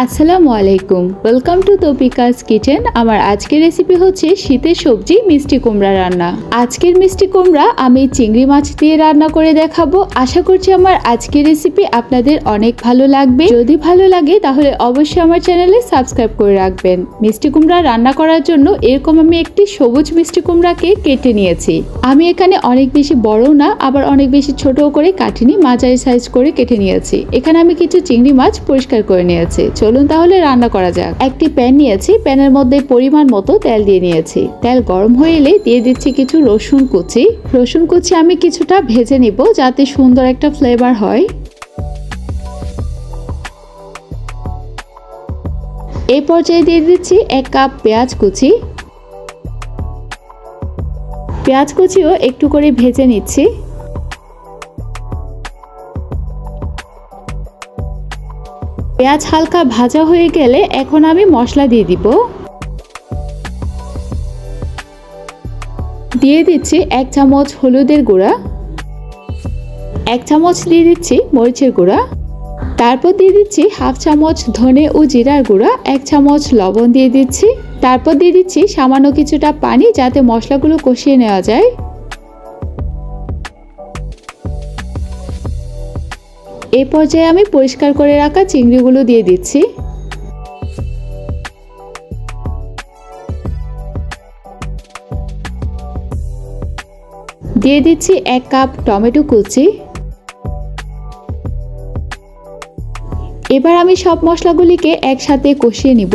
আসসালামু আলাইকুম, welcome to তৌফিকাস kitchen. আমার আজকের রেসিপি হচ্ছে শীতের সবজি মিষ্টি কুমড়া রান্না। আজকের মিষ্টি কুমড়া আমি চিংড়ি মাছ দিয়ে রান্না করে দেখাবো। আশা করছি আমার আজকের রেসিপি আপনাদের অনেক ভালো লাগবে। যদি ভালো লাগে তাহলে অবশ্যই আমার চ্যানেলে সাবস্ক্রাইব করে রাখবেন। মিষ্টি কুমড়া রান্না করার জন্য এরকম আমি একটি সবুজ মিষ্টি কুমড়াকে কেটে নিয়েছি। আমি এখানে অনেক বেশি বড় না, আবার অনেক বেশি ছোট করে কাটিনি, মাঝারি সাইজ করে কেটে নিয়েছি। এখানে আমি কিছু চিংড়ি মাছ পরিষ্কার করে নিয়েছি। চলুন তাহলে রান্না করা যাক। একটি প্যান নিয়েছি, প্যানের মধ্যে পরিমাণ মতো তেল দিয়ে নিয়েছি। তেল গরম হয়ে এলে দিয়ে দিচ্ছি কিছু রসুন কুচি। রসুন কুচি আমি কিছুটা ভেজে নিব যাতে সুন্দর একটা ফ্লেভার হয়। এই পর্যায়ে দিয়ে দিচ্ছি 1 কাপ পেঁয়াজ কুচি। পেঁয়াজ কুচিও একটু করে ভেজে নিচ্ছি। পেঁয়াজ হালকা ভাজা হয়ে গেলে এখন আমি মশলা দিয়ে দিব। দিয়ে দিচ্ছি 1 চামচ হলুদের গুঁড়া, 1 চামচ দিয়ে দিচ্ছি মরিচের গুঁড়া, তারপর দিয়ে দিচ্ছি 1/2 চামচ ধনে ও জিরার গুঁড়া, 1 চামচ লবণ দিয়ে দিচ্ছি। তারপর দিয়ে দিচ্ছি সামান্য কিছুটা পানি যাতে মশলাগুলো কষিয়ে নেওয়া যায়। এই পর্যায়ে আমি পরিষ্কার করে রাখা চিংড়িগুলো দিয়ে দিচ্ছি। দিয়ে দিচ্ছি 1 কাপ টমেটো কুচি। এবার আমি সব মশলাগুলিকে একসাথে কষিয়ে নিব।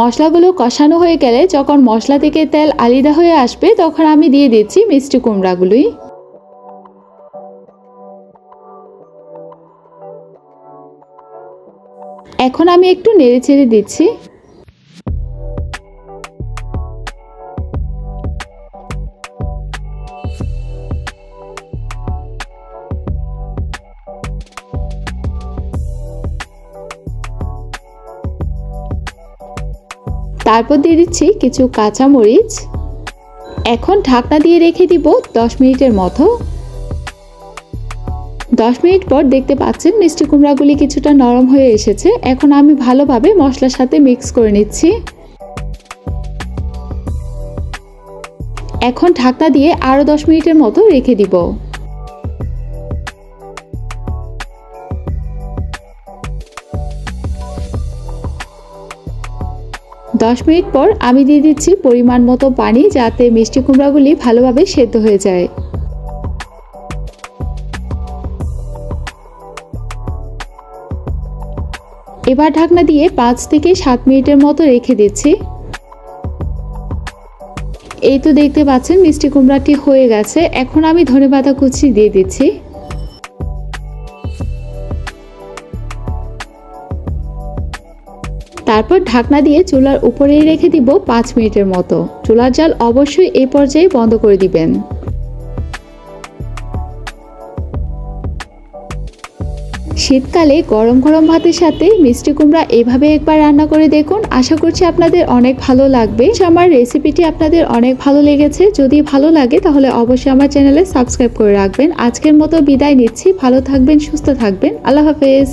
মশলাগুলো কষানো হয়ে গেলে যখন মশলা থেকে তেল আলাদা হয়ে আসবে তখন আমি দিয়ে দিচ্ছি মিষ্টি কুমড়াগুলি। এখন আমি একটু নেড়েচেড়ে দিচ্ছি। তারপর দিয়ে দিচ্ছি কিছু কাঁচা মরিচ। এখন ঢাকনা দিয়ে রেখে দিব 10 মিনিটের মতো। 10 মিনিট পর দেখতে পাচ্ছেন মিষ্টি কুমড়াগুলি কিছুটা নরম হয়ে এসেছে। এখন আমি ভালোভাবে মশলার সাথে মিক্স করে নিচ্ছি। এখন ঢাকনা দিয়ে আরো 10 মিনিটের মতো রেখে দিব। 10 মিনিট পর আমি দিয়ে দিচ্ছি পরিমাণ মতো পানি যাতে মিষ্টি কুমড়াগুলি ভালোভাবে সেদ্ধ হয়ে যায়। এবার ঢাকনা দিয়ে 5 থেকে 7 মিনিটের মতো রেখে দিচ্ছি। এই তো দেখতে পাচ্ছেন মিষ্টি কুমড়াটি হয়ে গেছে। এখন আমি ধনেপাতা কুচি দিয়ে দিচ্ছি। তারপর ঢাকনা দিয়ে চুলার উপরেই রেখে দিব 5 মিনিটের মতো। চুলার জাল অবশ্যই এই পর্যায়ে বন্ধ করে দিবেন। শীতকালে গরম গরম ভাতের সাথে মিষ্টি কুমড়া এইভাবে একবার রান্না করে দেখুন। আশা করছি আপনাদের অনেক ভালো লাগবে। আমার রেসিপিটি আপনাদের অনেক ভালো লেগেছে। যদি ভালো লাগে তাহলে অবশ্যই আমার চ্যানেলে সাবস্ক্রাইব করে রাখবেন। আজকের মতো বিদায় নিচ্ছি। ভালো থাকবেন, সুস্থ থাকবেন। আল্লাহ হাফেজ।